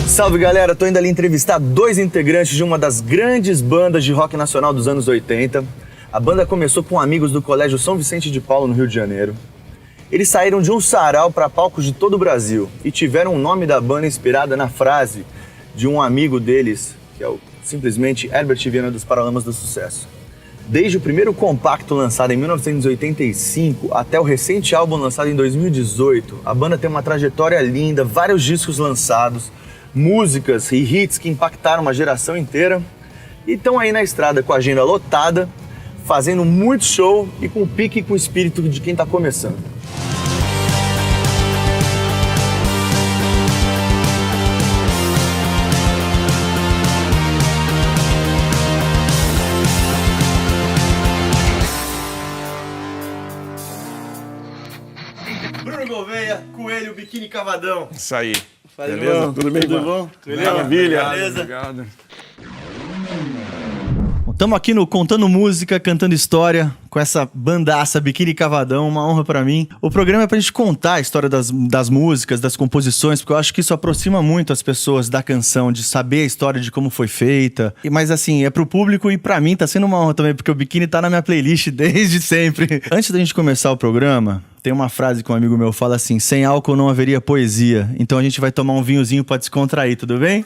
Salve galera, tô indo ali entrevistar dois integrantes de uma das grandes bandas de rock nacional dos anos 80. A banda começou com amigos do Colégio São Vicente de Paulo, no Rio de Janeiro. Eles saíram de um sarau para palcos de todo o Brasil e tiveram o nome da banda inspirada na frase de um amigo deles, que é o simplesmente Herbert Viana dos Paralamas do Sucesso. Desde o primeiro compacto lançado em 1985 até o recente álbum lançado em 2018, a banda tem uma trajetória linda, vários discos lançados, músicas e hits que impactaram uma geração inteira e estão aí na estrada com a agenda lotada, fazendo muito show e com o pique e com o espírito de quem está começando. Bruno Gouveia, Coelho, Biquíni Cavadão. Isso aí. Valeu, beleza? irmão. Tudo bem, Tudo irmão? bom? Maravilha. Beleza? Obrigado. Estamos aqui no Contando Música, Cantando História, com essa bandaça Biquíni Cavadão, uma honra pra mim. O programa é pra gente contar a história das músicas, das composições, porque eu acho que isso aproxima muito as pessoas da canção, de saber a história de como foi feita. Mas assim, é pro público e pra mim tá sendo uma honra também, porque o Biquíni tá na minha playlist desde sempre. Antes da gente começar o programa, tem uma frase que um amigo meu fala assim: sem álcool não haveria poesia. Então a gente vai tomar um vinhozinho pra descontrair, tudo bem?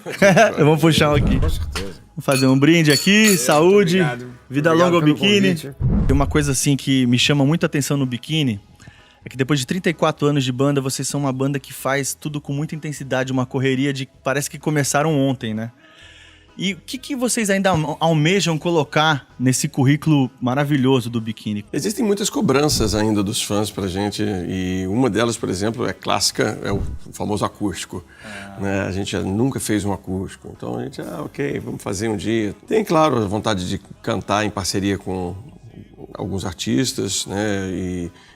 Eu vou puxar um aqui. Com certeza. Vou fazer um brinde aqui, saúde, obrigado. vida Obrigado longa ao pelo Biquíni. convite. Tem uma coisa assim que me chama muita atenção no Biquíni, é que depois de 34 anos de banda, vocês são uma banda que faz tudo com muita intensidade, uma correria de parece que começaram ontem, né? E o que vocês ainda almejam colocar nesse currículo maravilhoso do Biquíni? Existem muitas cobranças ainda dos fãs pra gente e uma delas, por exemplo, é clássica, é o famoso acústico. Né? A gente nunca fez um acústico, então a gente, ok, vamos fazer um dia. Tem, claro, a vontade de cantar em parceria com alguns artistas, né?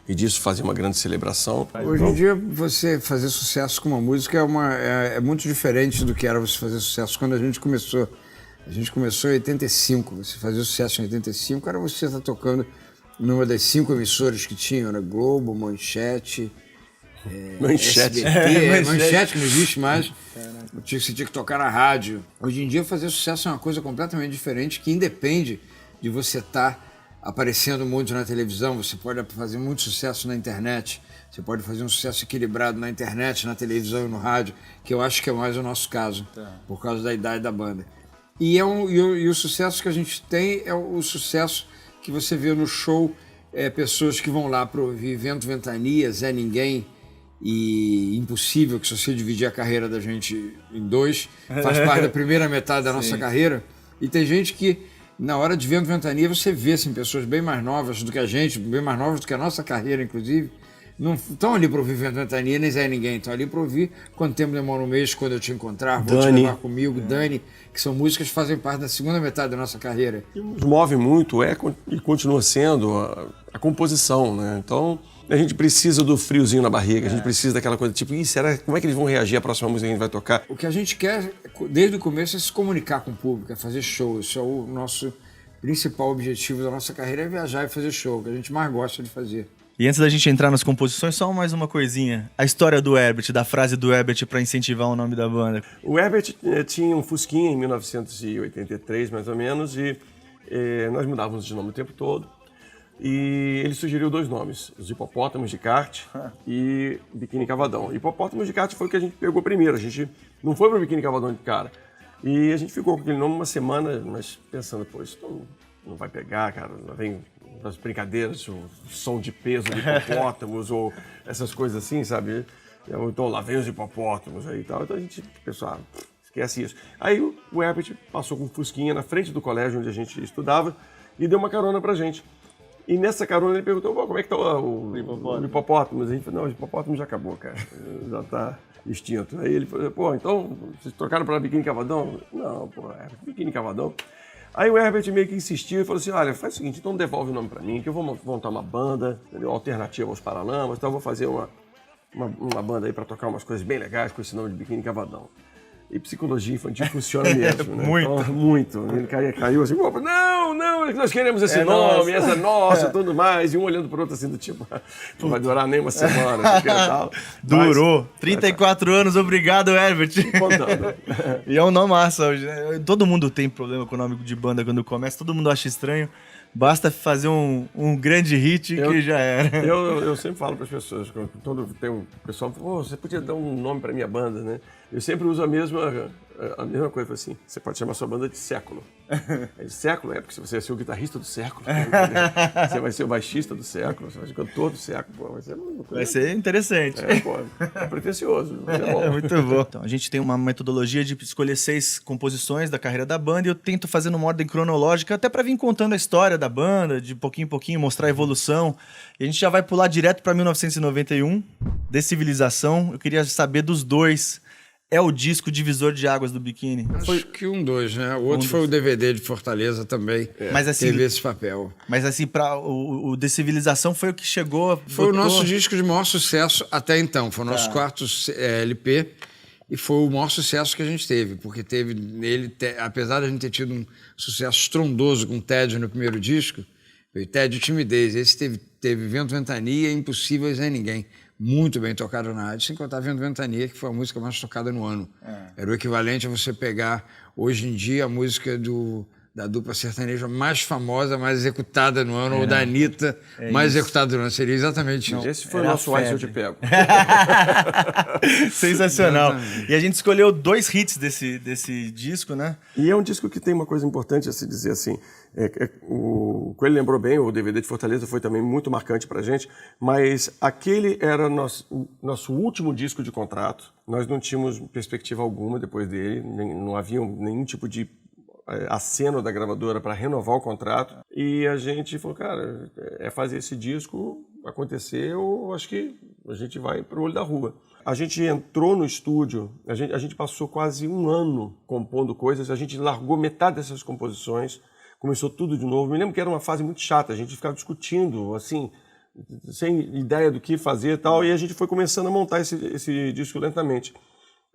E disso fazer uma grande celebração. Hoje em dia, você fazer sucesso com uma música é muito diferente do que era você fazer sucesso quando a gente começou. A gente começou em 85, você fazia sucesso em 85, era você estar tocando numa das 5 emissoras que tinham, era Globo, Manchete, Manchete. SBT, Manchete que não existe mais, você tinha que tocar na rádio. Hoje em dia, fazer sucesso é uma coisa completamente diferente, que independe de você estar aparecendo muito na televisão, você pode fazer muito sucesso na internet, você pode fazer um sucesso equilibrado na internet, na televisão e no rádio, que eu acho que é mais o nosso caso, por causa da idade da banda. E o sucesso que a gente tem é o sucesso que você vê no show, pessoas que vão lá para ouvir Vento, Ventania, Zé Ninguém e Impossível, que se você dividir a carreira da gente em 2, faz parte da primeira metade da nossa carreira, e tem gente que na hora de Vento Ventania, você vê assim, pessoas bem mais novas do que a gente, bem mais novas do que a nossa carreira, inclusive, não estão ali para ouvir Vento Ventania, nem Zé Ninguém, estão ali para ouvir Quanto Tempo Demora um Mês, Quando Eu Te Encontrar, Vou Te Levar Comigo, Dani, que são músicas que fazem parte da segunda metade da nossa carreira. O que nos move muito e continua sendo a composição, né? Então, a gente precisa do friozinho na barriga, a gente precisa daquela coisa tipo, como é que eles vão reagir à próxima música que a gente vai tocar? O que a gente quer, desde o começo, é se comunicar com o público, é fazer show. Isso é o nosso principal objetivo da nossa carreira, é viajar e fazer show, que a gente mais gosta de fazer. E antes da gente entrar nas composições, só mais uma coisinha. A história do Herbert, da frase do Herbert para incentivar o nome da banda. O Herbert tinha um Fusquinha em 1983, mais ou menos, e nós mudávamos de nome o tempo todo. E ele sugeriu 2 nomes, os Hipopótamos de Kart e Biquíni Cavadão. Hipopótamos de Kart foi o que a gente pegou primeiro, a gente não foi para o Biquíni Cavadão de cara. E a gente ficou com aquele nome uma semana, mas pensando, pô, isso não vai pegar, cara, lá vem as brincadeiras, o som de peso de hipopótamos ou essas coisas assim, sabe? Então lá vem os hipopótamos aí e tal, então a gente pensou, esquece isso. Aí o Herbert passou com um Fusquinha na frente do colégio onde a gente estudava e deu uma carona pra gente. E nessa carona ele perguntou, como é que tá o hipopótamo? A gente falou, não, o hipopótamo já acabou, cara, já tá extinto. Aí ele falou, pô, então vocês trocaram para Biquíni Cavadão? Não, pô, é Biquíni Cavadão. Aí o Herbert meio que insistiu e falou assim, olha, faz o seguinte, então devolve o nome para mim, que eu vou montar uma banda, entendeu? Alternativa aos Paralamas, então eu vou fazer uma banda aí para tocar umas coisas bem legais com esse nome de Biquíni Cavadão. E psicologia infantil funciona mesmo, né? Muito. Então, muito. Ele caiu assim, não, nós queremos esse nome, essa é nossa, tudo mais. E um olhando pro outro assim, do tipo, não vai durar nem uma semana. E tal. Durou. 34 anos, obrigado, Herbert. Contando. E é um nome massa hoje, né? Todo mundo tem problema com o nome de banda quando começa, todo mundo acha estranho. Basta fazer um grande hit que já era. Eu sempre falo para as pessoas, quando tem um pessoal fala, você podia dar um nome para minha banda, né? Eu sempre uso a mesma coisa, assim, você pode chamar sua banda de Século. É de século, porque você vai ser o guitarrista do século, você vai ser o baixista do século, você vai ser o cantor do século, pô, vai ser interessante. É pretencioso, mas é bom. É muito bom. Então, a gente tem uma metodologia de escolher 6 composições da carreira da banda e eu tento fazer numa ordem cronológica, até para vir contando a história da banda, de pouquinho em pouquinho, mostrar a evolução. E a gente já vai pular direto para 1991, Decivilização. Eu queria saber dos dois. É o disco divisor de águas do Biquíni? Acho que 2, né? O outro foi o DVD de Fortaleza também. Mas assim, teve esse papel. Mas assim, o Decivilização foi o que chegou... Foi o nosso disco de maior sucesso até então. Foi o nosso quarto LP e foi o maior sucesso que a gente teve. Porque teve nele, apesar de a gente ter tido um sucesso estrondoso com o Ted no primeiro disco, o Ted e Timidez, esse teve Vento Ventania e Impossíveis é Ninguém. Muito bem tocado na rádio, sem contar Vento Ventania, que foi a música mais tocada no ano. Era o equivalente a você pegar, hoje em dia, a música da dupla sertaneja mais famosa, mais executada no ano, ou da Anitta, mais executada no ano. Seria exatamente isso. Esse foi o nosso Ice Eu Te Pego. Sensacional. E a gente escolheu 2 hits desse disco, né? E é um disco que tem uma coisa importante a se dizer assim. O Coelho lembrou bem, o DVD de Fortaleza foi também muito marcante pra gente, mas aquele era nosso último disco de contrato. Nós não tínhamos perspectiva alguma depois dele, não havia nenhum tipo de aceno da gravadora para renovar o contrato. E a gente falou, cara, fazer esse disco acontecer, eu acho que a gente vai pro olho da rua. A gente entrou no estúdio, a gente passou quase 1 ano compondo coisas, a gente largou metade dessas composições, começou tudo de novo. Me lembro que era uma fase muito chata, a gente ficava discutindo, assim, sem ideia do que fazer e tal, e a gente foi começando a montar esse disco lentamente.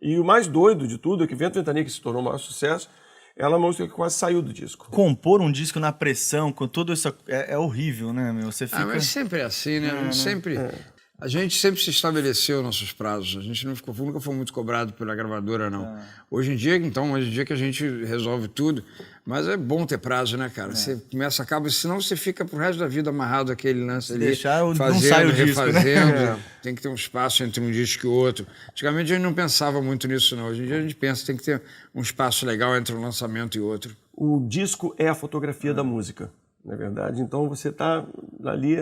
E o mais doido de tudo é que Vento Ventania, que se tornou o maior sucesso, ela é uma música que quase saiu do disco. Compor um disco na pressão, com tudo isso, é horrível, né, meu? Você fica... mas sempre é assim, né? A gente sempre se estabeleceu nossos prazos. A gente nunca foi muito cobrado pela gravadora, não. Hoje em dia que a gente resolve tudo. Mas é bom ter prazo, né, cara? Você começa, acaba, senão você fica pro resto da vida amarrado àquele lance ali. Fazendo, refazendo. Né? Tem que ter um espaço entre um disco e outro. Antigamente a gente não pensava muito nisso, não. Hoje em dia a gente pensa que tem que ter um espaço legal entre um lançamento e outro. O disco é a fotografia da música, na verdade. Então você está ali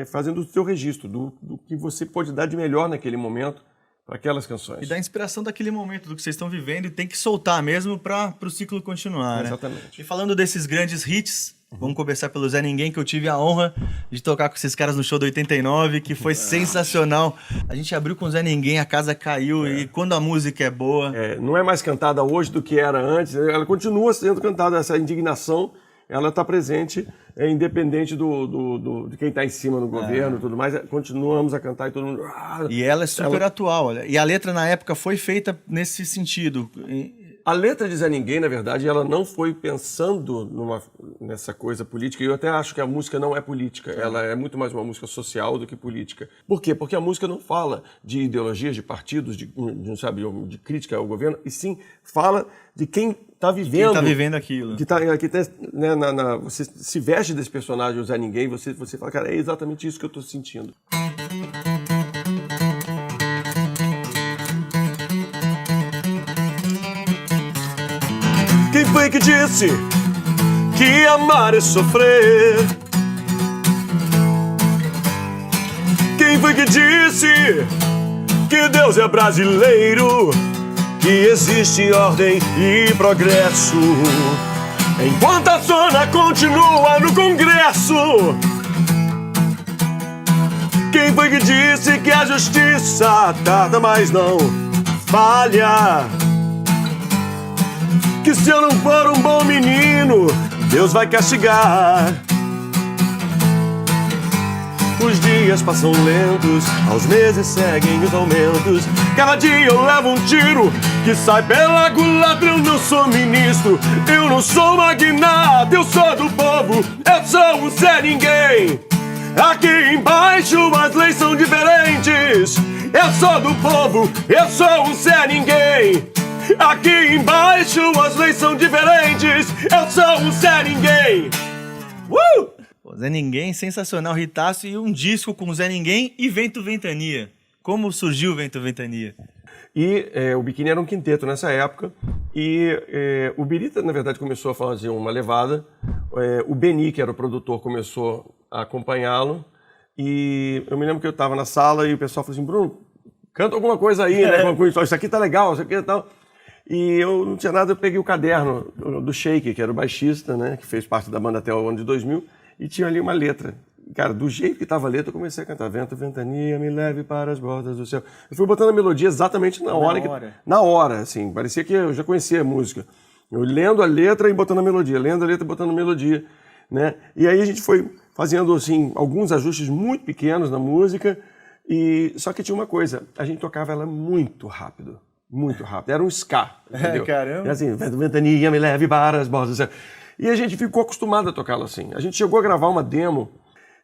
fazendo o seu registro do que você pode dar de melhor naquele momento para aquelas canções. E da inspiração daquele momento, do que vocês estão vivendo, e tem que soltar mesmo para o ciclo continuar, Exatamente. Né? E falando desses grandes hits, vamos começar pelo Zé Ninguém, que eu tive a honra de tocar com esses caras no show do 89, que foi sensacional. A gente abriu com o Zé Ninguém, a casa caiu, e quando a música é boa... não é mais cantada hoje do que era antes, ela continua sendo cantada, essa indignação, ela está presente, independente de quem está em cima no governo e tudo mais, continuamos a cantar e todo mundo... E ela é super atual, olha. E a letra, na época, foi feita nesse sentido. A letra de Zé Ninguém, na verdade, ela não foi pensando nessa coisa política, e eu até acho que a música não é política, ela é muito mais uma música social do que política. Por quê? Porque a música não fala de ideologias, de partidos, de crítica ao governo, e sim fala de quem está vivendo. Quem está vivendo aquilo. Você se veste desse personagem, o Zé Ninguém, você fala, cara, é exatamente isso que eu estou sentindo. Quem foi que disse que amar é sofrer? Quem foi que disse que Deus é brasileiro? Que existe ordem e progresso enquanto a zona continua no Congresso? Quem foi que disse que a justiça tarda, mas não falha? Que se eu não for um bom menino, Deus vai castigar. Os dias passam lentos, aos meses seguem os aumentos. Cada dia eu levo um tiro que sai pela culatra. Eu não sou ministro, eu não sou magnata, eu sou do povo, eu sou um Zé Ninguém. Aqui embaixo as leis são diferentes. Eu sou do povo, eu sou um Zé Ninguém. Aqui embaixo as leis são diferentes. Eu sou um Zé Ninguém. Pô, Zé Ninguém, sensacional, hitaço, e um disco com Zé Ninguém e Vento Ventania. Como surgiu o Vento Ventania? E o Biquíni era um quinteto nessa época. E o Birita, na verdade, começou a fazer uma levada. O Beni, que era o produtor, começou a acompanhá-lo. E eu me lembro que eu estava na sala e o pessoal falou assim, Bruno, canta alguma coisa aí, né? Isso aqui tá legal, isso aqui e tal. E eu não tinha nada, eu peguei o caderno do Sheik, que era o baixista, né? Que fez parte da banda até o ano de 2000. E tinha ali uma letra. Cara, do jeito que estava a letra, eu comecei a cantar. Vento, ventania, me leve para as bordas do céu. Eu fui botando a melodia exatamente na hora. Na hora, assim. Parecia que eu já conhecia a música. Eu lendo a letra e botando a melodia. Lendo a letra e botando a melodia. Né? E aí a gente foi fazendo, assim, alguns ajustes muito pequenos na música. Só que tinha uma coisa. A gente tocava ela muito rápido. Muito rápido. Era um ska, entendeu? Caramba. Era assim, vento, ventania, me leve para as bordas do céu. E a gente ficou acostumado a tocá-la assim. A gente chegou a gravar uma demo.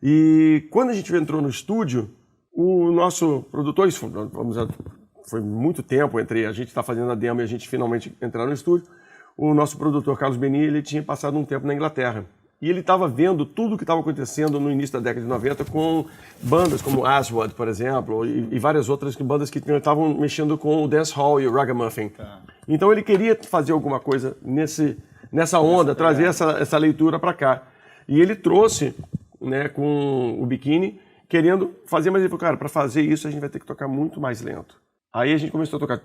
E quando a gente entrou no estúdio, o nosso produtor, isso foi muito tempo entre a gente estar fazendo a demo e a gente finalmente entrar no estúdio, o nosso produtor, Carlos Beni, ele tinha passado um tempo na Inglaterra. E ele estava vendo tudo o que estava acontecendo no início da década de 90 com bandas como Aswad, por exemplo, e várias outras bandas que estavam mexendo com o dancehall e o ragamuffin. Tá. Então ele queria fazer alguma coisa nessa onda, trazer essa leitura para cá. E ele trouxe, né, com o Biquíni, querendo fazer, mas ele falou, cara, para fazer isso a gente vai ter que tocar muito mais lento. Aí a gente começou a tocar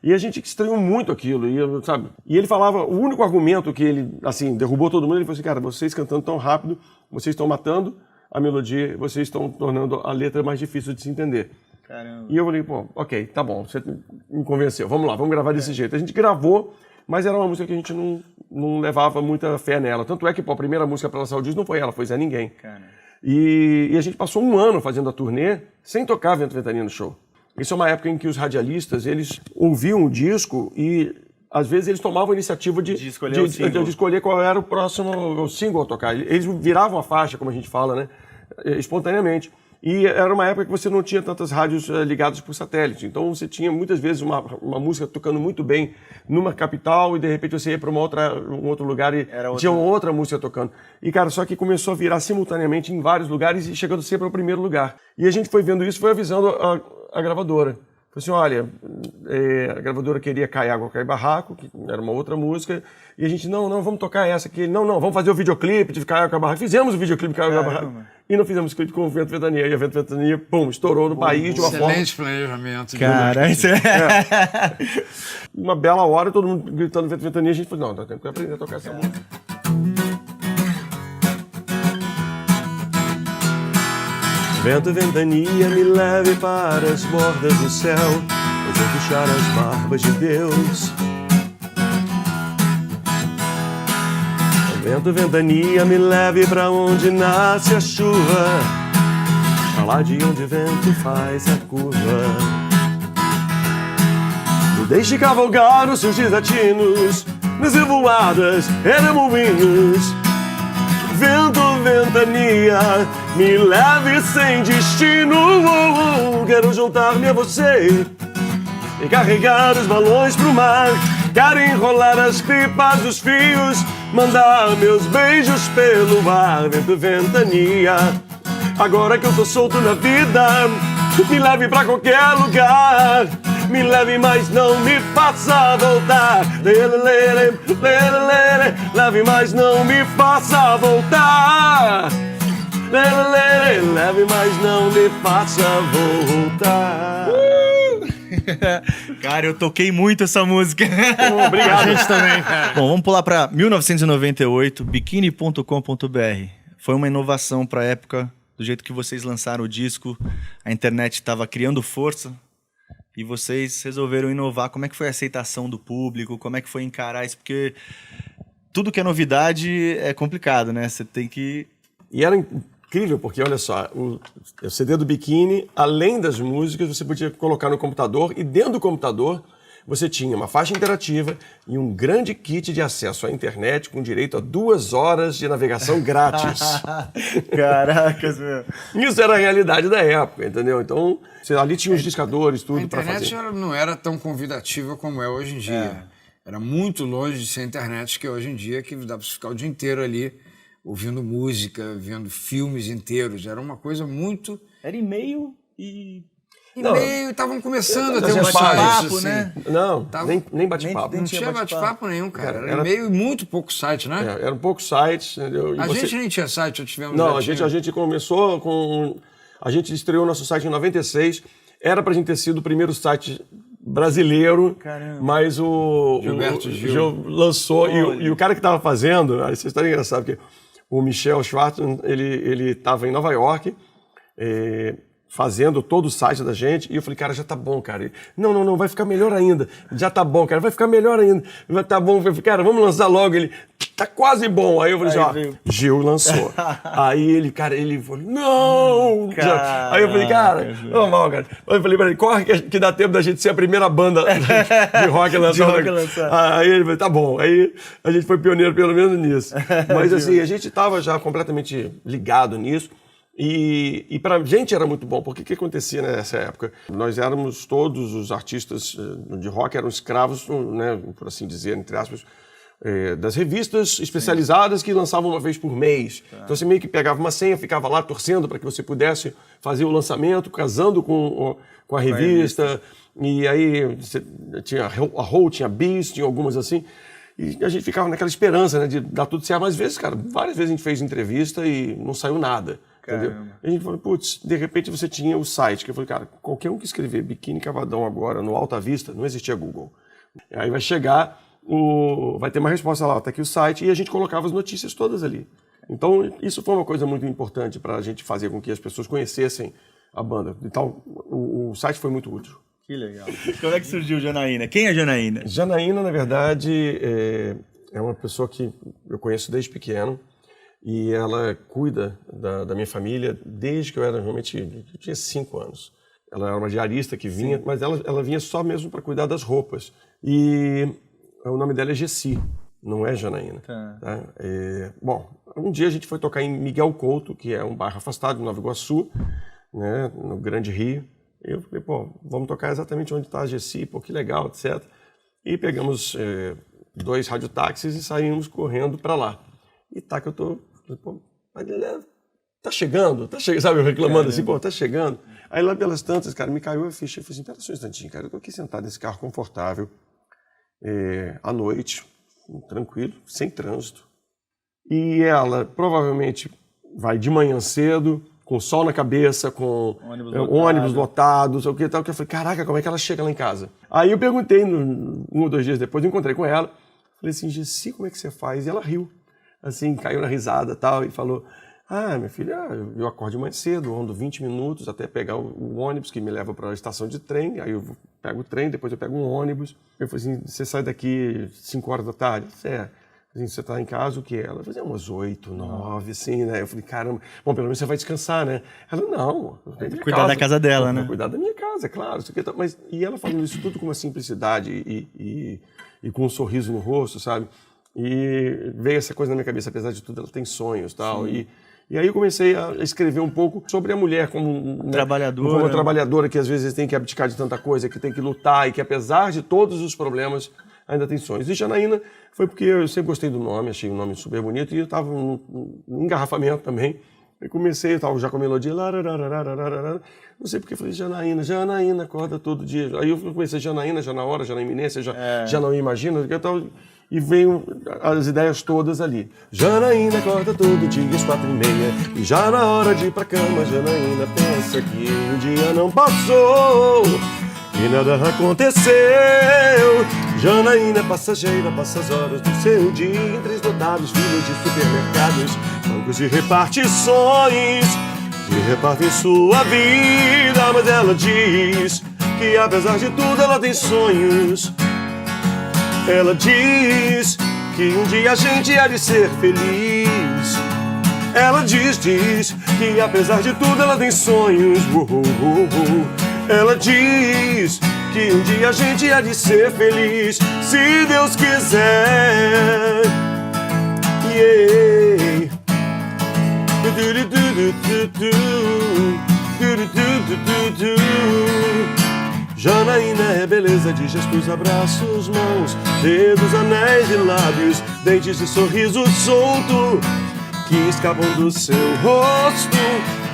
e a gente estranhou muito aquilo, sabe? E ele falava, o único argumento que ele, assim, derrubou todo mundo, ele falou assim, cara, vocês cantando tão rápido, vocês estão matando a melodia, vocês estão tornando a letra mais difícil de se entender. Caramba. E eu falei, pô, ok, tá bom, você me convenceu, vamos lá, vamos gravar desse jeito. A gente gravou, mas era uma música que a gente não levava muita fé nela. Tanto é que, pô, a primeira música para lançar o disco não foi ela, foi Zé Ninguém. Cara. E a gente passou um ano fazendo a turnê sem tocar Vento Ventania no show. Isso é uma época em que os radialistas, eles ouviam o disco e, às vezes, eles tomavam a iniciativa de escolher qual era o próximo single a tocar. Eles viravam a faixa, como a gente fala, né? Espontaneamente. E era uma época que você não tinha tantas rádios ligadas por satélite. Então você tinha muitas vezes uma música tocando muito bem numa capital e de repente você ia para um outro lugar e tinha outra música tocando. E cara, só que começou a virar simultaneamente em vários lugares e chegando sempre ao primeiro lugar. E a gente foi vendo isso, foi avisando a gravadora. Falei assim, olha, a gravadora queria Cai Água, Cai Barraco, que era uma outra música, e a gente, não, vamos tocar essa aqui, não, vamos fazer o videoclipe de Cai Água, Cai Barraco. Fizemos o videoclipe de Cai Água, Cai Barraco, e não fizemos o clipe com o Vento Ventania, e a Vento Ventania, pum, estourou no país de uma forma... Excelente planejamento. Cara, isso Uma bela hora, todo mundo gritando Vento Ventania, a gente falou, não, temos que aprender a tocar essa música. Vento, ventania, me leve para as bordas do céu, eu vou puxar as barbas de Deus. Vento, ventania, me leve para onde nasce a chuva, pra lá de onde o vento faz a curva. Me deixe cavalgar os seus desatinos, nas revoadas e remoinhos. Vento, ventania, me leve sem destino. Quero juntar-me a você e carregar os balões pro mar. Quero enrolar as pipas dos fios, mandar meus beijos pelo ar. Vento, ventania, agora que eu tô solto na vida, me leve pra qualquer lugar. Me leve, mas não me faça voltar. Lele, lele, lele, lele. Leve, mas não me faça voltar. Lele, lele, leve, mas não me faça voltar. Cara, eu toquei muito essa música. Obrigado. A gente também. Bom, vamos pular para 1998, biquíni.com.br. Foi uma inovação para a época, do jeito que vocês lançaram o disco. A internet estava criando força. E vocês resolveram inovar. Como é que foi a aceitação do público? Como é que foi encarar isso? Porque tudo que é novidade é complicado, né? Você tem que... E era incrível, porque olha só, o CD do Biquíni, além das músicas, você podia colocar no computador, e dentro do computador você tinha uma faixa interativa e um grande kit de acesso à internet com direito a 2 horas de navegação grátis. Caracas, meu. Isso era a realidade da época, entendeu? Então, ali tinha os discadores, tudo para fazer. A internet não era tão convidativa como é hoje em dia. Era muito longe de ser a internet que é hoje em dia, que dá para ficar o dia inteiro ali ouvindo música, vendo filmes inteiros. Era uma coisa muito... Era e-mail e... E-mail, estavam começando a ter tinha um bate-papo, site, né? Não, nem bate-papo. Não tinha bate-papo nenhum, cara. Era e-mail e muito pouco site, né? Eram poucos sites, entendeu? A gente nem tinha site, já tivemos... Não, a gente começou com... A gente estreou nosso site em 96. Era pra gente ter sido o primeiro site brasileiro. Caramba. Mas o Gilberto Gil Gil lançou. E o cara que tava fazendo... Essa história é engraçada, porque o Michel Schwartz, ele tava em Nova York... fazendo todo o site da gente, e eu falei, cara, já tá bom, cara. Ele, não, vai ficar melhor ainda. Já tá bom, cara, vai ficar melhor ainda. Vai tá bom, eu falei, cara, vamos lançar logo. Ele, tá quase bom. Aí eu falei assim, Gil lançou. Aí ele falou, não! Caraca, aí eu falei, cara, normal, cara. Eu falei pra ele, corre que dá tempo da gente ser a primeira banda de rock lançar. Aí ele falou, tá bom. Aí a gente foi pioneiro pelo menos nisso. Mas assim, a gente tava já completamente ligado nisso. E pra gente era muito bom, porque o que acontecia nessa época? Nós éramos, todos os artistas de rock eram escravos, né, por assim dizer, entre aspas, das revistas especializadas que lançavam uma vez por mês. Então você meio que pegava uma senha, ficava lá torcendo para que você pudesse fazer o lançamento, casando com a revista. E aí você tinha a Roll, tinha a Bis, tinha algumas assim. E a gente ficava naquela esperança, né, de dar tudo certo. Mas às vezes, cara, várias vezes a gente fez entrevista e não saiu nada. Entendeu? A gente falou, putz, de repente você tinha o site, que eu falei, cara, qualquer um que escrever Biquíni Cavadão agora no Alta Vista, não existia Google. Aí vai chegar, vai ter uma resposta lá, tá aqui o site, e a gente colocava as notícias todas ali. Então, isso foi uma coisa muito importante para a gente fazer com que as pessoas conhecessem a banda. Então, o site foi muito útil. Que legal. Como é que surgiu Janaína? Quem é Janaína? Janaína, na verdade, é uma pessoa que eu conheço desde pequeno. E ela cuida da minha família desde que eu tinha 5 anos. Ela era uma diarista que vinha, sim, mas ela vinha só mesmo para cuidar das roupas. E o nome dela é Gessi, não é Janaína. Tá? Bom, um dia a gente foi tocar em Miguel Couto, que é um bairro afastado de Nova Iguaçu, né, no Grande Rio. E eu falei, vamos tocar exatamente onde está a Gessi, que legal, etc. E pegamos 2 radiotáxis e saímos correndo para lá. E tá que eu tô... Mas tá chegando, sabe, eu reclamando assim, tá chegando. Aí lá pelas tantas, cara, me caiu a ficha. Eu falei assim, pera só um instantinho, cara, eu tô aqui sentado nesse carro confortável, à noite, tranquilo, sem trânsito. E ela provavelmente vai de manhã cedo, com sol na cabeça, com ônibus lotado, sei o que tal, que eu falei, caraca, como é que ela chega lá em casa? Aí eu perguntei, 1 ou 2 dias depois, eu encontrei com ela, falei assim, Gessi, como é que você faz? E ela riu. Assim, caiu na risada e tal, e falou, minha filha, eu acordo mais cedo, ando 20 minutos até pegar o ônibus que me leva para a estação de trem, aí eu pego o trem, depois eu pego um ônibus. Eu falei assim, você sai daqui 5 horas da tarde? Assim, você tá em casa, o quê? Ela falou, umas 8, 9, assim, né? Eu falei, caramba, bom, pelo menos você vai descansar, né? Ela, não, eu tenho minha cuidar da casa dela, né? Cuidar da minha casa, claro. Isso aqui, mas, e ela falando isso tudo com uma simplicidade e com um sorriso no rosto, sabe? E veio essa coisa na minha cabeça, apesar de tudo, ela tem sonhos e tal. E aí eu comecei a escrever um pouco sobre a mulher como uma trabalhadora que às vezes tem que abdicar de tanta coisa, que tem que lutar e que apesar de todos os problemas ainda tem sonhos. E Janaína foi porque eu sempre gostei do nome, achei o nome super bonito e eu estava num engarrafamento também. Aí comecei, eu estava já com a melodia, não sei porque falei Janaína, acorda todo dia. Aí eu comecei Janaína, já na hora, já na iminência, já não imagino, e veio as ideias todas ali. Janaína acorda todo dia às 4h30, e já na hora de ir pra cama, Janaína pensa que o dia não passou, que nada aconteceu. Janaína é passageira, passa as horas do seu dia em trens lotados, filas de supermercados, bancos de repartições que repartem sua vida. Mas ela diz que apesar de tudo ela tem sonhos. Ela diz que um dia a gente há de ser feliz. Ela diz que apesar de tudo ela tem sonhos. Ela diz que um dia a gente há de ser feliz, se Deus quiser. Yeah. Janaína é beleza de gestos, abraços, mãos, dedos, anéis e lábios, dentes e sorriso solto que escapam do seu rosto.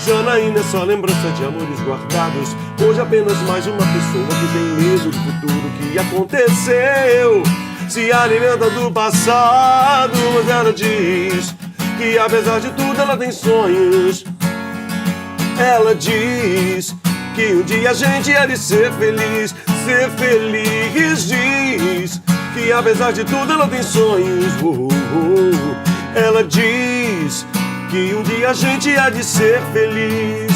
Janaína é só lembrança de amores guardados, hoje apenas mais uma pessoa que tem medo do futuro que aconteceu. Se alimenta do passado, mas ela diz que apesar de tudo ela tem sonhos. Ela diz que um dia a gente há de ser feliz, ser feliz. Diz que apesar de tudo ela tem sonhos. Ela diz que um dia a gente há de ser feliz,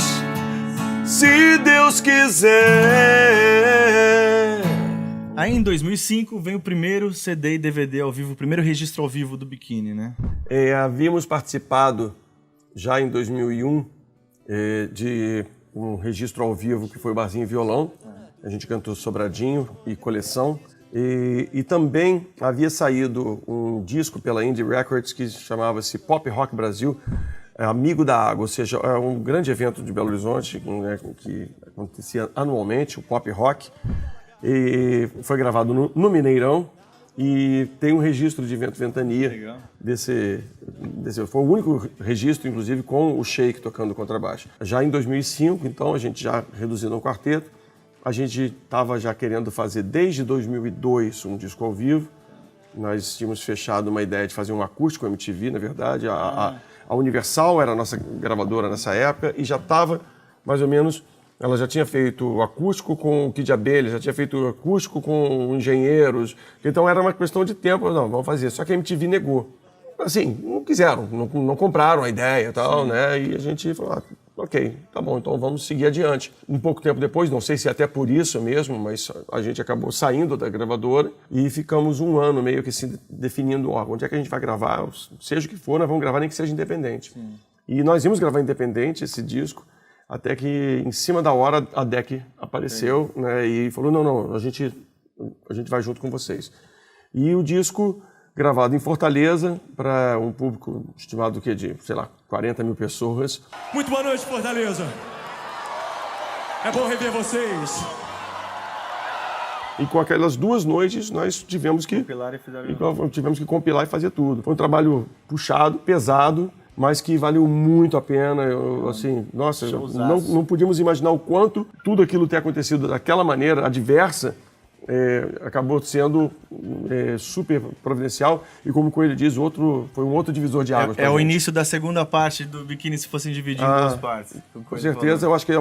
se Deus quiser. Aí em 2005 vem o primeiro CD e DVD ao vivo, o primeiro registro ao vivo do Biquíni, né? Havíamos participado já em 2001 de um registro ao vivo que foi o Barzinho e Violão. A gente cantou Sobradinho e Coleção. E também havia saído um disco pela Indie Records que chamava-se Pop Rock Brasil, Amigo da Água, ou seja, é um grande evento de Belo Horizonte, né, que acontecia anualmente, o Pop Rock. E foi gravado no Mineirão e tem um registro de Vento Ventania. Desse foi o único registro, inclusive, com o Sheik tocando contrabaixo. Já em 2005, então, a gente já reduzindo ao quarteto, a gente estava já querendo fazer desde 2002 um disco ao vivo. Nós tínhamos fechado uma ideia de fazer um acústico MTV, na verdade. A Universal era a nossa gravadora nessa época e já estava mais ou menos. Ela já tinha feito acústico com o Kid Abelha, já tinha feito acústico com engenheiros. Então era uma questão de tempo. Não, vamos fazer. Só que a MTV negou. Assim, não quiseram, não compraram a ideia e tal, né? E a gente falou, ok, tá bom, então vamos seguir adiante. Um pouco tempo depois, não sei se até por isso mesmo, mas a gente acabou saindo da gravadora e ficamos um ano meio que se definindo, onde é que a gente vai gravar, seja o que for, nós vamos gravar nem que seja independente. Sim. E nós íamos gravar independente esse disco, até que em cima da hora a DEC apareceu, né, e falou, não, a gente vai junto com vocês. E o disco, gravado em Fortaleza, para um público estimado de, 40 mil pessoas. Muito boa noite, Fortaleza. É bom rever vocês. E com aquelas 2 noites, nós tivemos que compilar e fazer tudo. Foi um trabalho puxado, pesado, mas que valeu muito a pena. Não podíamos imaginar o quanto tudo aquilo ter acontecido daquela maneira adversa acabou sendo super providencial e, como o Coelho diz, foi um outro divisor de águas. É o início da segunda parte do Biquíni, se fossem dividir em 2 partes. Com certeza, eu acho que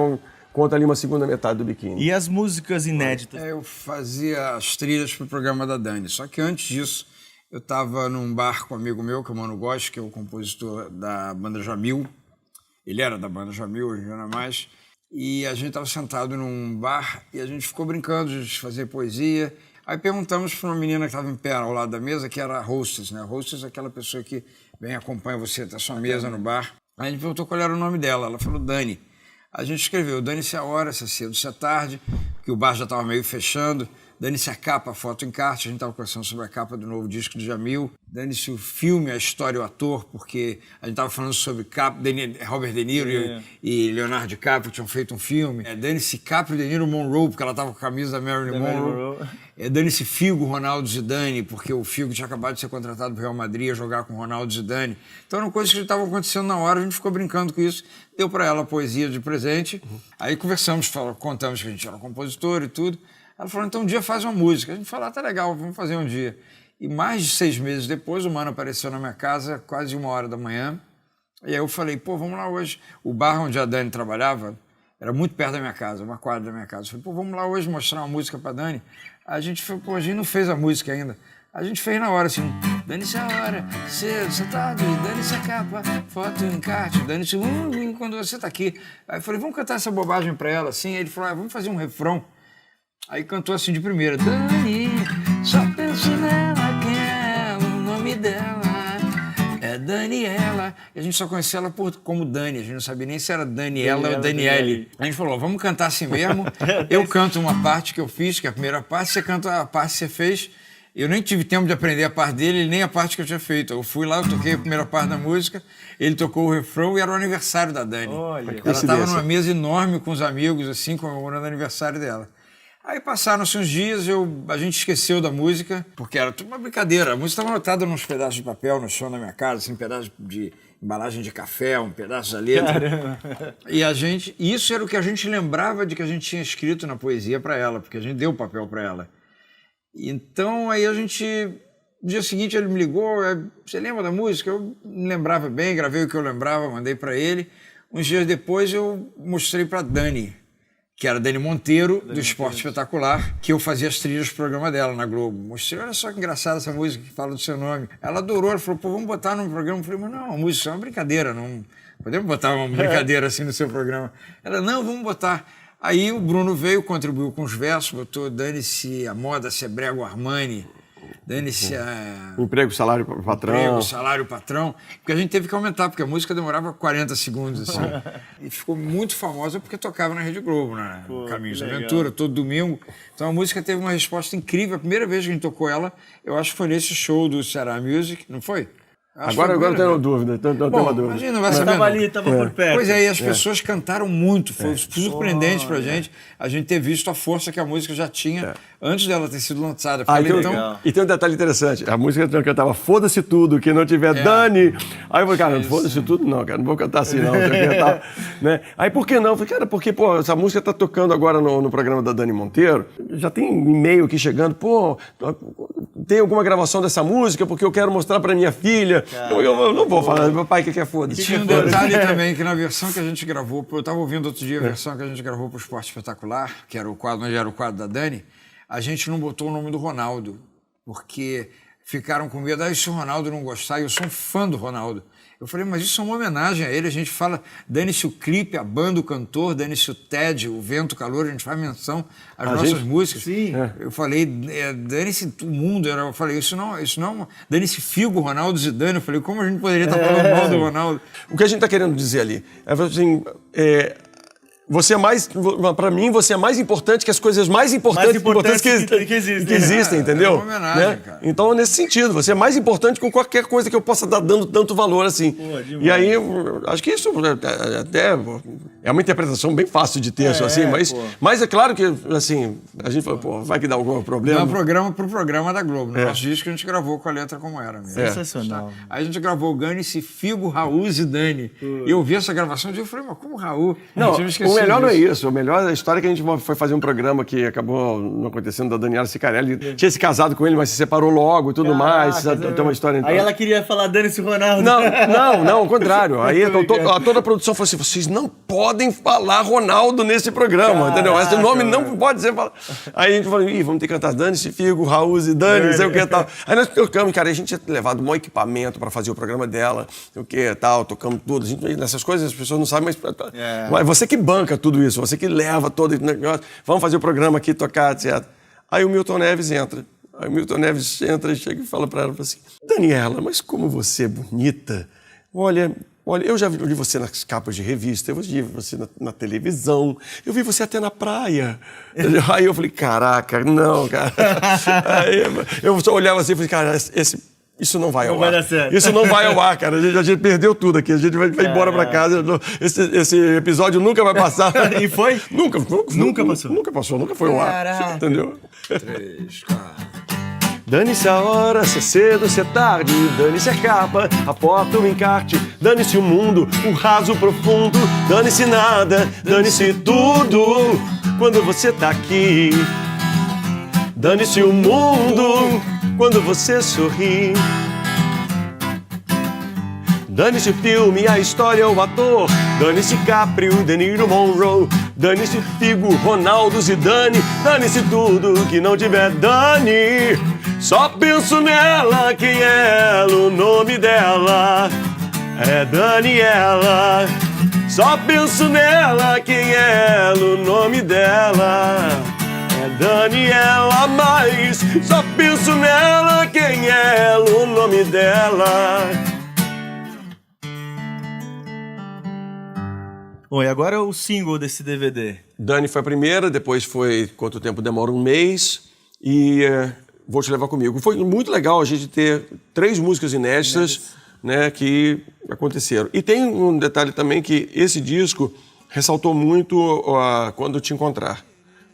conta ali uma segunda metade do Biquíni. E as músicas inéditas? Eu fazia as trilhas para o programa da Dani, só que antes disso eu estava num bar com um amigo meu, que é o Mano Góes, que é o compositor da banda Jamil. Ele era da banda Jamil, hoje não é mais. E a gente estava sentado num bar e a gente ficou brincando de fazer poesia. Aí perguntamos para uma menina que estava em pé ao lado da mesa, que era a hostess, né? A hostess é aquela pessoa que vem e acompanha você até a sua mesa no bar. Aí a gente perguntou qual era o nome dela. Ela falou Dani. A gente escreveu dane-se a hora, se é cedo, se é tarde, que o bar já estava meio fechando. Dane-se a capa, a foto encarte, a gente estava conversando sobre a capa do novo disco do Jamil. Dane-se o filme, a história, o ator, porque a gente estava falando sobre Robert De Niro e Leonardo DiCaprio tinham feito um filme. Dane-se Caprio, De Niro, Monroe, porque ela estava com a camisa da Marilyn Monroe. Dane-se Figo, Ronaldo Zidane, porque o Figo tinha acabado de ser contratado para o Real Madrid a jogar com o Ronaldo Zidane. Então eram coisas que estavam acontecendo na hora, a gente ficou brincando com isso. Deu para ela a poesia de presente. Aí conversamos, contamos que a gente era compositor e tudo. Ela falou, então um dia faz uma música. A gente falou, tá legal, vamos fazer um dia. E mais de 6 meses depois, o Mano apareceu na minha casa, quase 1h da manhã. E aí eu falei, vamos lá hoje. O bar onde a Dani trabalhava era muito perto da minha casa, uma quadra da minha casa. Eu falei, vamos lá hoje mostrar uma música pra Dani. A gente falou, a gente não fez a música ainda. A gente fez na hora, assim, dane-se a hora, cedo, você tarde, dane-se a capa, foto, encarte, dane-se quando você tá aqui. Aí eu falei, vamos cantar essa bobagem pra ela, assim. Aí ele falou, vamos fazer um refrão. Aí cantou assim de primeira, Dani, só penso nela, quero, o nome dela é Daniela. E a gente só conhecia ela como Dani, a gente não sabia nem se era Daniela ou Daniele. A gente falou, vamos cantar assim mesmo, eu canto uma parte que eu fiz, que é a primeira parte, você canta a parte que você fez. Eu nem tive tempo de aprender a parte dele, nem a parte que eu tinha feito. Eu fui lá, eu toquei a primeira parte da música, ele tocou o refrão e era o aniversário da Dani. Olha, ela estava numa mesa enorme com os amigos, assim, comemorando o aniversário dela. Aí passaram-se uns dias, a gente esqueceu da música, porque era tudo uma brincadeira. A música estava anotada nos pedaços de papel no chão da minha casa, assim, um pedaço de embalagem de café, um pedaço da letra. Caramba. E isso era o que a gente lembrava de que a gente tinha escrito na poesia para ela, porque a gente deu o papel para ela. Então, aí no dia seguinte ele me ligou, você lembra da música? Eu me lembrava bem, gravei o que eu lembrava, mandei para ele. Uns dias depois eu mostrei para Dani, que era Dani Monteiro, do Esporte Espetacular, que eu fazia as trilhas do programa dela na Globo. Mostrei, olha só que engraçada essa música que fala do seu nome. Ela adorou, ela falou, pô, vamos botar no programa. Eu falei, mas não, a música é uma brincadeira, não podemos botar uma brincadeira assim no seu programa. Ela, não, vamos botar. Aí o Bruno veio, contribuiu com os versos, botou dane-se a moda, se é brega Armani, dane-se a... Emprego, salário, patrão. Emprego, salário, patrão. Porque a gente teve que aumentar, porque a música demorava 40 segundos, assim. E ficou muito famosa porque tocava na Rede Globo, né? Caminhos da Aventura, todo domingo. Então a música teve uma resposta incrível. A primeira vez que a gente tocou ela, eu acho que foi nesse show do Ceará Music, não foi? Agora eu tenho uma dúvida. A gente não vai saber. Tava ali, tava por perto. Pois é, e as pessoas cantaram muito, foi surpreendente pra gente a gente ter visto a força que a música já tinha antes dela ter sido lançada. E tem um detalhe interessante, a música que eu cantava Foda-se Tudo, que não tiver Dani. Aí eu falei, cara, foda-se tudo não, cara, não vou cantar assim não. Né? Aí por que não? Eu falei, cara, porque pô, essa música tá tocando agora no programa da Dani Monteiro, já tem e-mail aqui chegando, pô, tem alguma gravação dessa música porque eu quero mostrar pra minha filha. Eu não vou falar, meu pai que quer foda-se. Tinha um detalhe também, que na versão que a gente gravou, eu estava ouvindo outro dia a versão que a gente gravou para o Esporte Espetacular, que era o quadro, onde era o quadro da Dani, a gente não botou o nome do Ronaldo, porque ficaram com medo, se o Ronaldo não gostar, e eu sou um fã do Ronaldo. Eu falei, mas isso é uma homenagem a ele, a gente fala, dane-se o clipe, a banda, o cantor, dane-se o TED, o vento, o calor, a gente faz menção às nossas músicas. Sim. Eu falei, dane-se o mundo, eu falei, isso não, dane-se Figo, Ronaldo, Zidane, eu falei, como a gente poderia estar falando mal do Ronaldo? O que a gente está querendo dizer ali é assim, você é mais, para mim, você é mais importante que as coisas mais importantes que existem, entendeu? É uma homenagem, né? cara. Então, nesse sentido, você é mais importante que qualquer coisa que eu possa estar dando tanto valor assim. Pô, e aí, acho que isso até é uma interpretação bem fácil de texto, assim, mas é claro que, assim, a gente fala, pô, vai que dá algum problema. É um programa pro programa da Globo. No nosso disco a gente gravou com a letra como era mesmo. Sensacional. Aí a gente gravou Dane-se Figo, Raul, Zidane. E eu vi essa gravação e eu falei, mas como Raul? Não, o melhor não é isso. O melhor é a história que a gente foi fazer um programa que acabou não acontecendo da Daniela Cicarelli. Tinha se casado com ele, mas se separou logo e tudo mais. Tem uma história. Aí ela queria falar dane-se o Ronaldo. Não, ao contrário. Aí toda a produção falou assim, vocês não podem falar Ronaldo nesse programa, entendeu? Esse nome não pode ser falado. Aí a gente falou, vamos ter que cantar Dane-se Figo, Raul e Dani, não sei o que tal. Aí nós tocamos, cara, a gente tinha levado um bom equipamento para fazer o programa dela, não sei o que tal, tocamos tudo. Nessas coisas as pessoas não sabem, mas você que banca tudo isso, você que leva todo esse negócio, vamos fazer o programa aqui, tocar, etc. Aí o Milton Neves entra. Aí o Milton Neves entra e chega e fala para ela assim, Daniela, mas como você é bonita. Olha, eu já vi você nas capas de revista, eu vi você na televisão, eu vi você até na praia. Aí eu falei, caraca, não, cara. Aí eu só olhava assim e falei, cara, isso não vai ao ar. Vai dar certo. Isso não vai ao ar, cara. A gente perdeu tudo aqui. A gente vai embora pra casa. Esse episódio nunca vai passar. E foi? Nunca passou. Nunca foi ao ar. Caraca. Entendeu? 3, 4... Dane-se a hora, se é cedo, se é tarde. Dane-se a capa, a porta, o encarte. Dane-se o mundo, o raso profundo. Dane-se nada, dane-se tudo. Quando você tá aqui. Dane-se o mundo. Quando você sorri. Dane-se o filme, a história, o ator. Dane-se Caprio, De Niro, Monroe. Dane-se Figo, Ronaldo, Zidane. Dane-se tudo que não tiver Dani. Só penso nela, quem é ela, o nome dela é Daniela. Só penso nela, quem é ela, o nome dela é Daniela, mas só penso nela, quem é ela, o nome dela. Bom, e agora o single desse DVD? Dani foi a primeira, depois foi Quanto Tempo Demora, um Mês, e Vou Te Levar Comigo. Foi muito legal a gente ter 3 músicas inéditas, né, que aconteceram. E tem um detalhe também que esse disco ressaltou muito Quando Te Encontrar,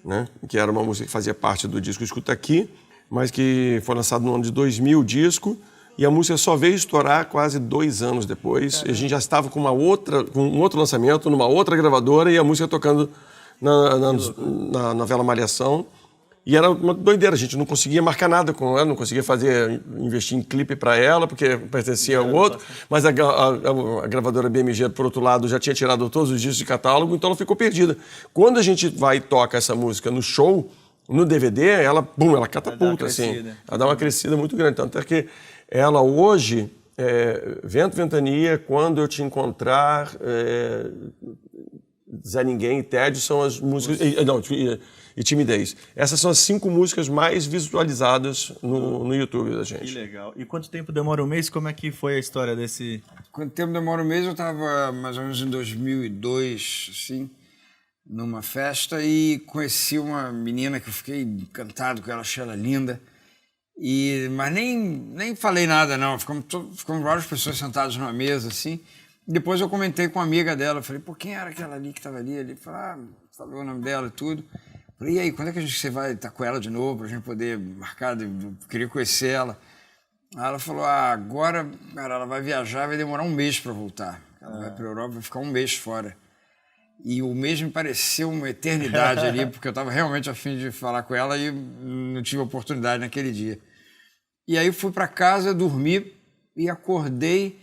né, que era uma música que fazia parte do disco Escuta Aqui, mas que foi lançado no ano de 2000 o disco, e a música só veio estourar quase 2 anos depois. E a gente já estava com um outro lançamento, numa outra gravadora, e a música tocando na novela Malhação. E era uma doideira, a gente não conseguia marcar nada com ela, não conseguia investir em clipe para ela, porque pertencia ao outro. Mas a gravadora BMG, por outro lado, já tinha tirado todos os discos de catálogo, então ela ficou perdida. Quando a gente vai e toca essa música no show, no DVD, ela catapulta, assim. Ela dá uma crescida muito grande. Tanto é que ela hoje, Vento, Ventania, Quando Eu Te Encontrar, Zé Ninguém e Tédio são as músicas... E Timidez. Essas são as 5 músicas mais visualizadas no YouTube da gente. Que legal. E Quanto Tempo Demora um Mês? Como é que foi a história desse... Quanto Tempo Demora um Mês? Eu estava mais ou menos em 2002, assim, numa festa, e conheci uma menina que eu fiquei encantado com ela, achei ela linda. Mas nem falei nada, não. Ficamos várias pessoas sentadas numa mesa, assim. Depois eu comentei com uma amiga dela. Falei, pô, quem era aquela ali que estava ali? Ele falou o nome dela e tudo. Falei, e aí, quando é que você vai estar com ela de novo, pra gente poder marcar? Eu queria conhecer ela. Aí ela falou, agora, cara, ela vai viajar, vai demorar 1 mês para voltar. Ela vai para a Europa, vai ficar 1 mês fora. E o mês me pareceu uma eternidade ali, porque eu estava realmente a fim de falar com ela e não tive oportunidade naquele dia. E aí fui para casa, dormi e acordei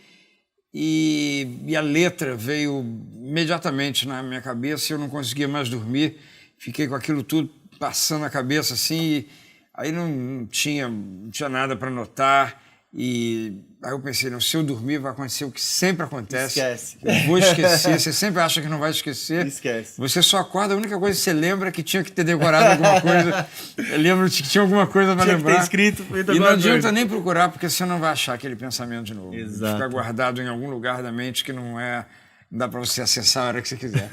e a letra veio imediatamente na minha cabeça e eu não conseguia mais dormir. Fiquei com aquilo tudo passando na cabeça assim e aí não tinha nada para anotar. E aí eu pensei, não, se eu dormir vai acontecer o que sempre acontece. Esquece. Eu vou esquecer, você sempre acha que não vai esquecer. Esquece. Você só acorda, a única coisa que você lembra é que tinha que ter decorado alguma coisa. Eu lembro que tinha alguma coisa para lembrar. Tinha que ter escrito. E não adianta nem procurar, porque você não vai achar aquele pensamento de novo. Exato. Fica guardado em algum lugar da mente que não dá para você acessar a hora que você quiser.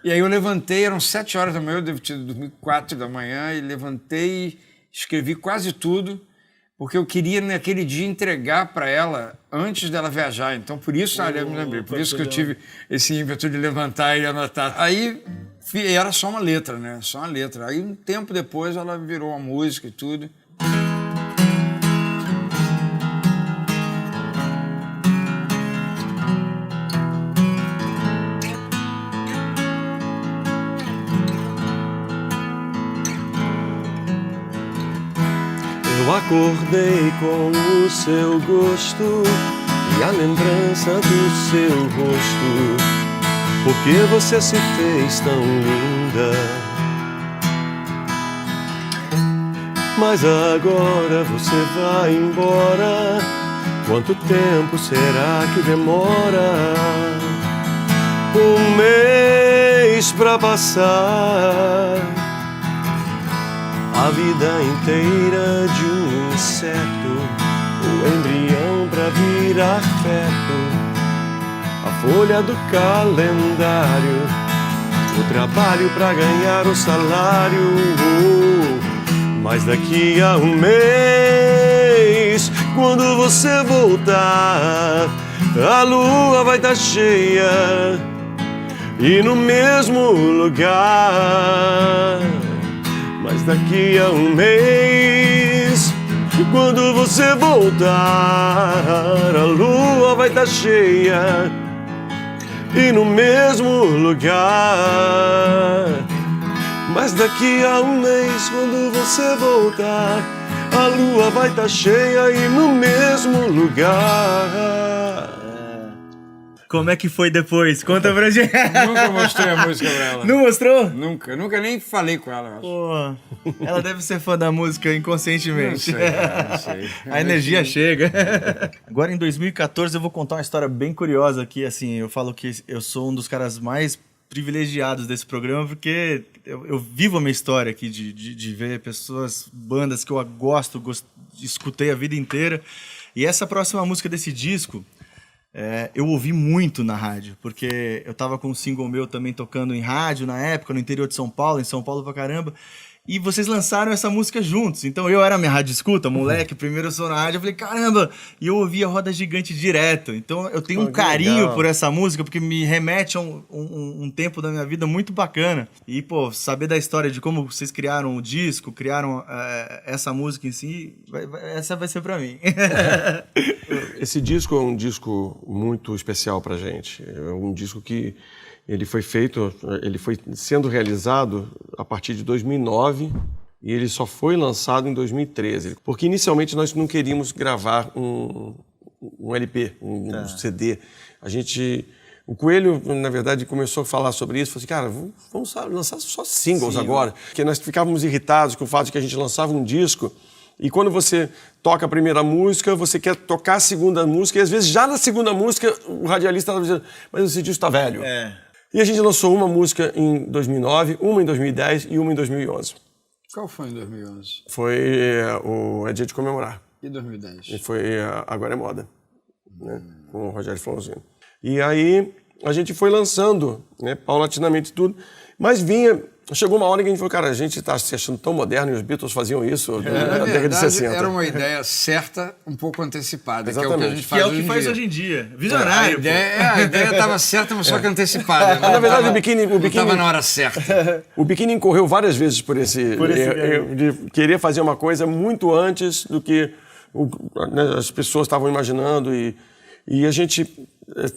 E aí eu levantei, eram 7 horas da manhã, eu devo ter dormido 4 da manhã, e levantei, escrevi quase tudo, porque eu queria naquele dia entregar para ela antes dela viajar. Então por isso, eu me lembrei, por isso que eu tive esse ímpeto de levantar e anotar. Aí era só uma letra, né? Só uma letra. Aí um tempo depois ela virou uma música e tudo. Eu acordei com o seu gosto e a lembrança do seu rosto, porque você se fez tão linda. Mas agora você vai embora, quanto tempo será que demora? 1 mês pra passar a vida inteira de um inseto, o embrião pra virar feto, a folha do calendário, o trabalho pra ganhar o salário. Mas daqui a 1 mês, quando você voltar, a lua vai estar cheia e no mesmo lugar. Mas daqui a 1 mês, quando você voltar, a lua vai estar cheia e no mesmo lugar. Mas daqui a 1 mês, quando você voltar, a lua vai estar cheia e no mesmo lugar. Como é que foi depois? Conta pra gente. Nunca mostrei a música pra ela. Não mostrou? Nunca nem falei com ela, eu acho. Pô, ela deve ser fã da música inconscientemente. Não sei. A energia chega. Agora, em 2014, eu vou contar uma história bem curiosa aqui. Assim, eu falo que eu sou um dos caras mais privilegiados desse programa, porque eu vivo a minha história aqui de ver pessoas, bandas que eu gosto, escutei a vida inteira. E essa próxima música desse disco, eu ouvi muito na rádio, porque eu tava com um single meu também tocando em rádio na época, no interior de São Paulo, em São Paulo pra caramba. E vocês lançaram essa música juntos. Então eu era minha rádio escuta, moleque, primeiro eu sou na rádio, eu falei, caramba, e eu ouvia Roda Gigante direto. Então eu tenho um carinho legal por essa música, porque me remete a um tempo da minha vida muito bacana. E, pô, saber da história de como vocês criaram o disco, criaram essa música em si, essa vai ser pra mim. Esse disco é um disco muito especial pra gente. É um disco que ele foi sendo realizado a partir de 2009 e ele só foi lançado em 2013. Porque inicialmente nós não queríamos gravar um LP, um CD. O Coelho, na verdade, começou a falar sobre isso, falou assim, cara, vamos lançar só singles agora. Porque nós ficávamos irritados com o fato de que a gente lançava um disco e quando você toca a primeira música, você quer tocar a segunda música e às vezes já na segunda música o radialista estava dizendo, mas esse disco está velho. E a gente lançou uma música em 2009, uma em 2010 e uma em 2011. Qual foi em 2011? Foi o É Dia de Comemorar. E 2010? E foi Agora é Moda, né, com o Rogério Flauzino. E aí a gente foi lançando, né, paulatinamente tudo, mas chegou uma hora que a gente falou, cara, a gente está se achando tão moderno e os Beatles faziam isso na década de 60. Era uma ideia certa, um pouco antecipada, Exatamente. que é o que a gente faz Que é o que faz hoje em dia. Visionário. A ideia estava certa, mas só que antecipada. Na verdade, o Biquíni estava na hora certa. O Biquíni incorreu várias vezes por esse erro de querer fazer uma coisa muito antes do que as pessoas estavam imaginando e a gente,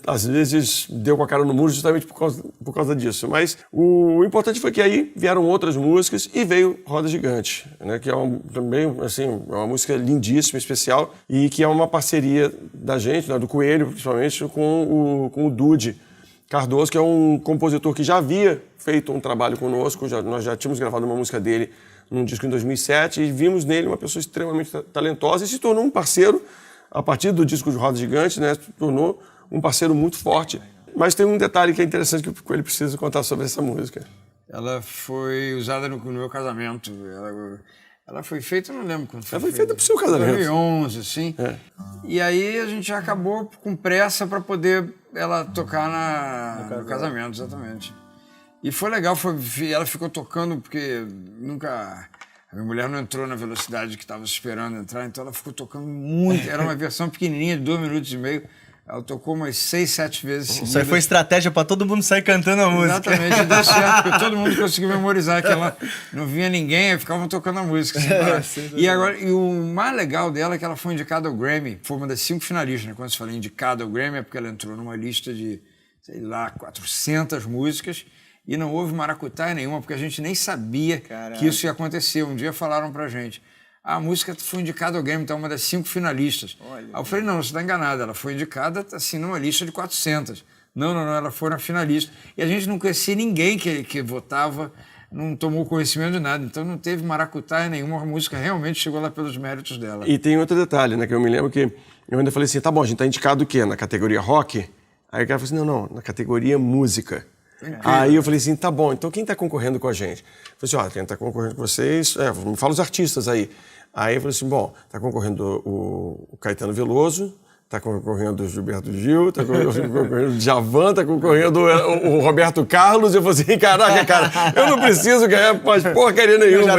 às vezes, deu com a cara no muro justamente por causa disso. Mas o importante foi que aí vieram outras músicas e veio Roda Gigante, né, que é também assim, é uma música lindíssima, especial, e que é uma parceria da gente, né, do Coelho, principalmente, com o Dude Cardoso, que é um compositor que já havia feito um trabalho conosco, nós já tínhamos gravado uma música dele num disco em 2007 e vimos nele uma pessoa extremamente talentosa e se tornou um parceiro. A partir do disco de Roda Gigante, né, se tornou um parceiro muito forte. Mas tem um detalhe que é interessante que ele precisa contar sobre essa música. Ela foi usada no meu casamento. Ela foi feita, não lembro quando foi. Ela foi feita pro seu casamento. 2011, assim. E aí a gente acabou com pressa para poder ela tocar no casamento, exatamente. E foi legal, ela ficou tocando porque a minha mulher não entrou na velocidade que estava esperando entrar, então ela ficou tocando muito. Era uma versão pequenininha, de 2 minutos e meio. Ela tocou umas 6, 7 vezes seguidas. Isso aí foi estratégia para todo mundo sair cantando a música. Exatamente, deu certo, porque todo mundo conseguiu memorizar que ela não vinha ninguém, aí ficavam tocando a música. E o mais legal dela é que ela foi indicada ao Grammy, foi uma das 5 finalistas, né? Quando se fala indicada ao Grammy é porque ela entrou numa lista de, sei lá, 400 músicas. E não houve maracutaia nenhuma, porque a gente nem sabia que isso ia acontecer. Um dia falaram pra gente, a música foi indicada ao Grammy, então é uma das 5 finalistas. Aí eu falei, não, você está enganado, ela foi indicada assim, numa lista de 400. Não, ela foi na finalista. E a gente não conhecia ninguém que votava, não tomou conhecimento de nada, então não teve maracutaia nenhuma, a música realmente chegou lá pelos méritos dela. E tem outro detalhe, né, que eu me lembro que eu ainda falei assim, tá bom, a gente tá indicado o quê? Na categoria rock? Aí o cara falou assim, não, na categoria música. Aí eu falei assim, tá bom, então quem está concorrendo com a gente? Eu falei assim, quem está concorrendo com vocês, me fala os artistas aí. Aí eu falei assim, bom, está concorrendo o Caetano Veloso, está concorrendo o Gilberto Gil, está concorrendo o Djavan, está concorrendo o Roberto Carlos. Eu falei assim, caraca, cara, eu não preciso ganhar porcaria nenhuma.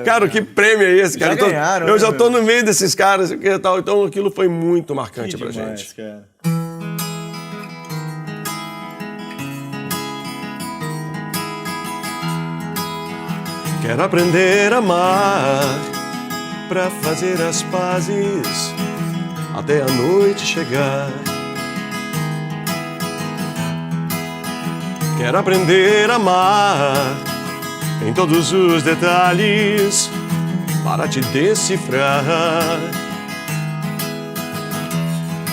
Cara, que prêmio é esse, cara? Eu já estou no meio desses caras e tal. Então aquilo foi muito marcante pra gente. Cara. Quero aprender a amar pra fazer as pazes até a noite chegar. Quero aprender a amar em todos os detalhes para te decifrar.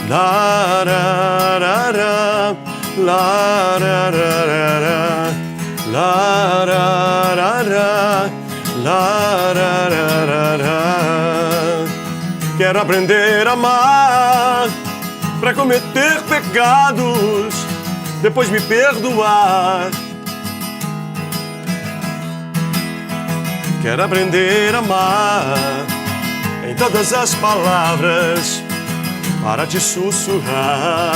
Lararara, lararara, lararara, lararara. Quero aprender a amar pra cometer pecados, depois me perdoar quero aprender a amar em todas as palavras para te sussurrar.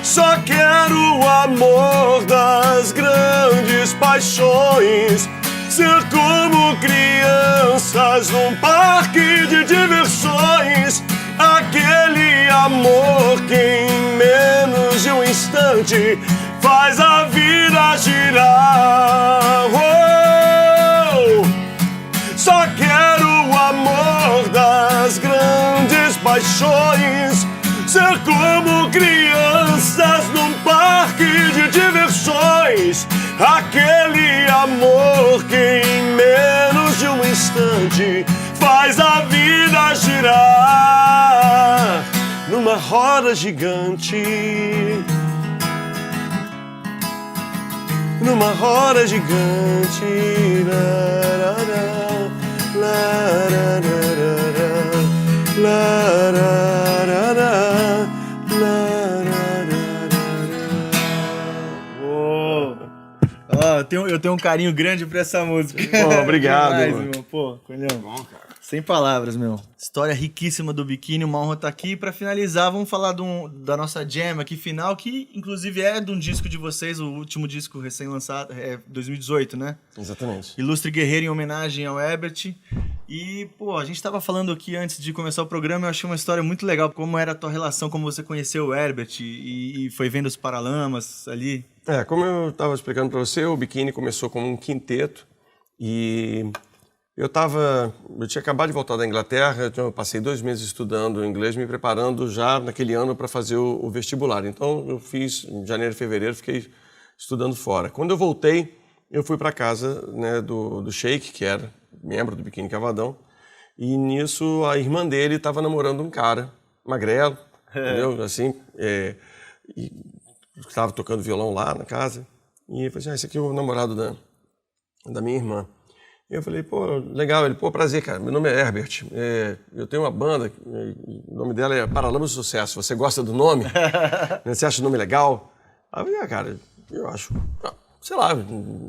Só quero o amor das grandes paixões, ser como crianças num parque de diversões. Aquele amor que em menos de um instante faz a vida girar. Só quero o amor das grandes paixões, ser como crianças num parque de diversões. Aquele amor que em menos de um instante faz a vida girar numa roda gigante. Numa roda gigante. Eu tenho um carinho grande por essa música. Pô, obrigado. Demais, meu. Pô, Colhão. Bom, cara. Sem palavras, meu. História riquíssima do Biquíni, o Malron tá aqui. Pra finalizar, vamos falar da nossa jam aqui final, que inclusive é de um disco de vocês, o último disco recém-lançado, é 2018, né? Exatamente. Ilustre Guerreiro em homenagem ao Herbert. E, pô, a gente tava falando aqui antes de começar o programa, eu achei uma história muito legal, como era a tua relação, como você conheceu o Herbert e foi vendo os Paralamas ali. Como eu estava explicando para você, o Biquíni começou como um quinteto e eu tinha acabado de voltar da Inglaterra, eu passei 2 meses estudando inglês, me preparando já naquele ano para fazer o vestibular. Então eu fiz em janeiro e fevereiro, fiquei estudando fora. Quando eu voltei, eu fui para casa, né, do Sheik, que era membro do Biquíni Cavadão, e nisso a irmã dele estava namorando um cara magrelo, entendeu? Assim, e estava tocando violão lá na casa, e eu falei assim, esse aqui é o namorado da minha irmã. E eu falei, pô, legal. Ele, pô, prazer, cara, meu nome é Herbert, eu tenho uma banda, o nome dela é Paralamas do Sucesso, você gosta do nome? Você acha o nome legal? Aí eu falei, cara, eu acho, sei lá,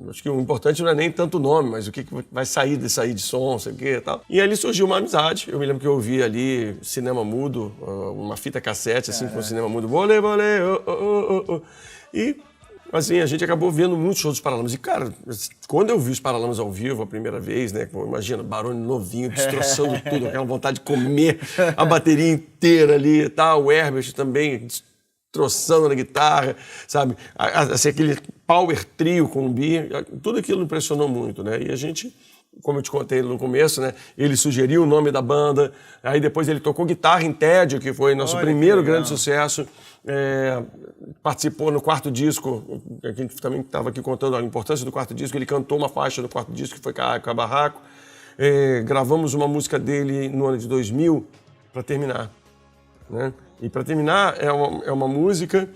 acho que o importante não é nem tanto o nome, mas o que vai sair de som, sei o que e tal. E ali surgiu uma amizade, eu me lembro que eu ouvi ali cinema mudo, uma fita cassete, assim, com cinema mudo, bolê, bolê, e assim, a gente acabou vendo muitos shows dos Paralamas. E, cara, quando eu vi os Paralamas ao vivo a primeira vez, né? Imagina, Barone novinho, destroçando tudo, aquela vontade de comer a bateria inteira ali e tal. O Herbert também destroçando na guitarra, sabe? Assim, aquele power trio com o Bi, tudo aquilo impressionou muito, né? E a gente, como eu te contei no começo, né? Ele sugeriu o nome da banda, aí depois ele tocou guitarra em Tédio, que foi nosso primeiro grande sucesso. Participou no 4º disco, a gente também estava aqui contando a importância do 4º disco, ele cantou uma faixa do 4º disco que foi Caiaco a Barraco. Gravamos uma música dele no ano de 2000 para terminar, né? E para terminar é uma música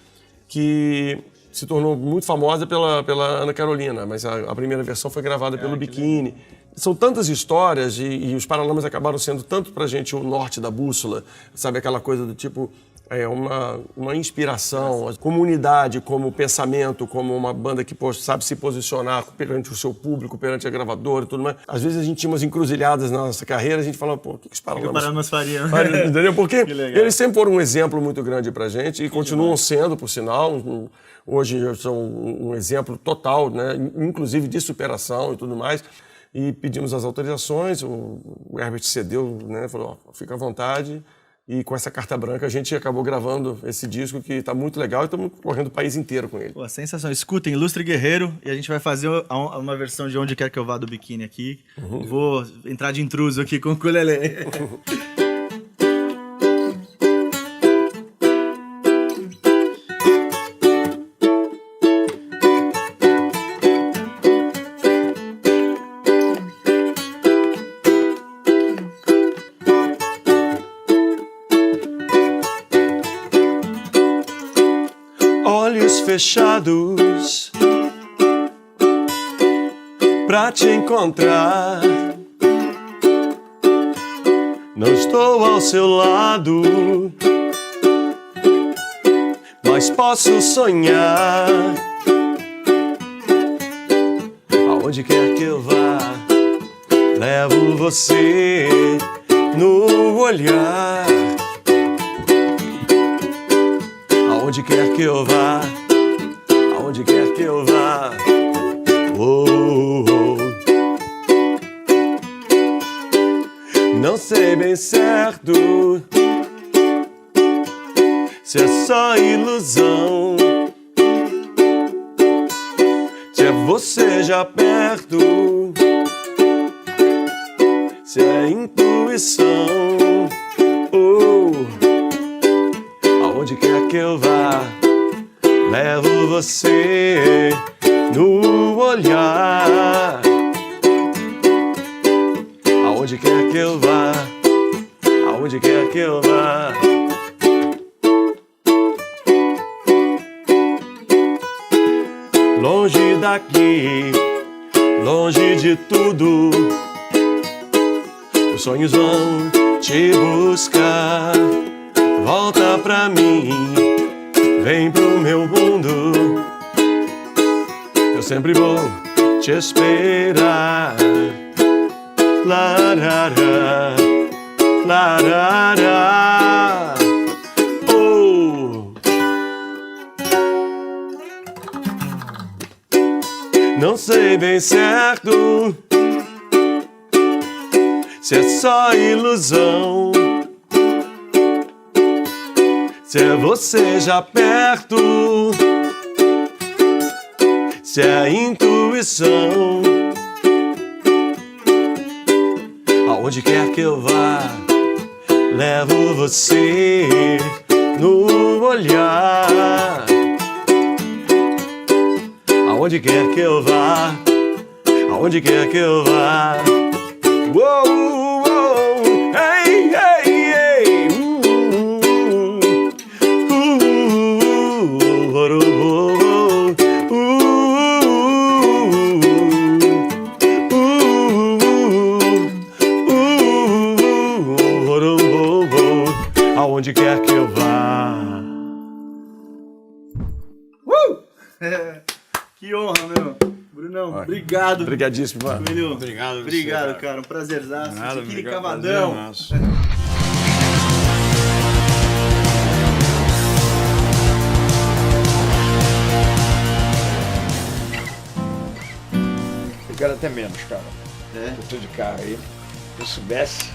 que se tornou muito famosa pela Ana Carolina, mas a primeira versão foi gravada pelo Biquíni. São tantas histórias e os Paralamas acabaram sendo tanto pra gente o norte da bússola, sabe, aquela coisa do tipo, uma inspiração, comunidade como pensamento, como uma banda que sabe se posicionar perante o seu público, perante a gravadora e tudo mais. Às vezes a gente tinha umas encruzilhadas na nossa carreira, a gente falava, pô, o que os Paralamas fariam? Entendeu? Porque eles sempre foram um exemplo muito grande pra gente e continuam sendo, por sinal. Hoje são um exemplo total, né? Inclusive de superação e tudo mais. E pedimos as autorizações, o Herbert cedeu, né? Falou, fica à vontade. E com essa carta branca a gente acabou gravando esse disco que está muito legal e estamos correndo o país inteiro com ele. Pô, sensação. Escutem, Ilustre Guerreiro, e a gente vai fazer uma versão de Onde Quer Que Eu Vá do Biquíni aqui. Vou entrar de intruso aqui com o ukulele. Olhos fechados pra te encontrar. Não estou ao seu lado, mas posso sonhar. aonde quer que eu vá, levo você no olhar. Aonde quer que eu vá, aonde quer que eu vá. Oh, oh. Não sei bem certo se é só ilusão, se é você já perto, se é intuição. Oh, aonde quer que eu vá, levo você no olhar. Aonde quer que eu vá, aonde quer que eu vá. Longe daqui, longe de tudo, os sonhos vão te buscar. Volta pra mim, vem pro meu mundo, eu sempre vou te esperar. Larará, larará. Oh. Não sei bem certo se é só ilusão, se é você já perto, se é intuição. Aonde quer que eu vá, levo você no olhar. Aonde quer que eu vá, aonde quer que eu vá. Uou, uou, hey, hey, hey. Aonde quer que eu vá. Que honra, meu. Brunão, obrigado. Obrigadíssimo, mano. Coelho, Obrigado, obrigado, você, cara. Um prazerzaço. Nada, Chiquini obrigado, Cavadão. prazer nosso. Eu quero até menos, cara. É? Eu tô de carro aí. Se eu soubesse.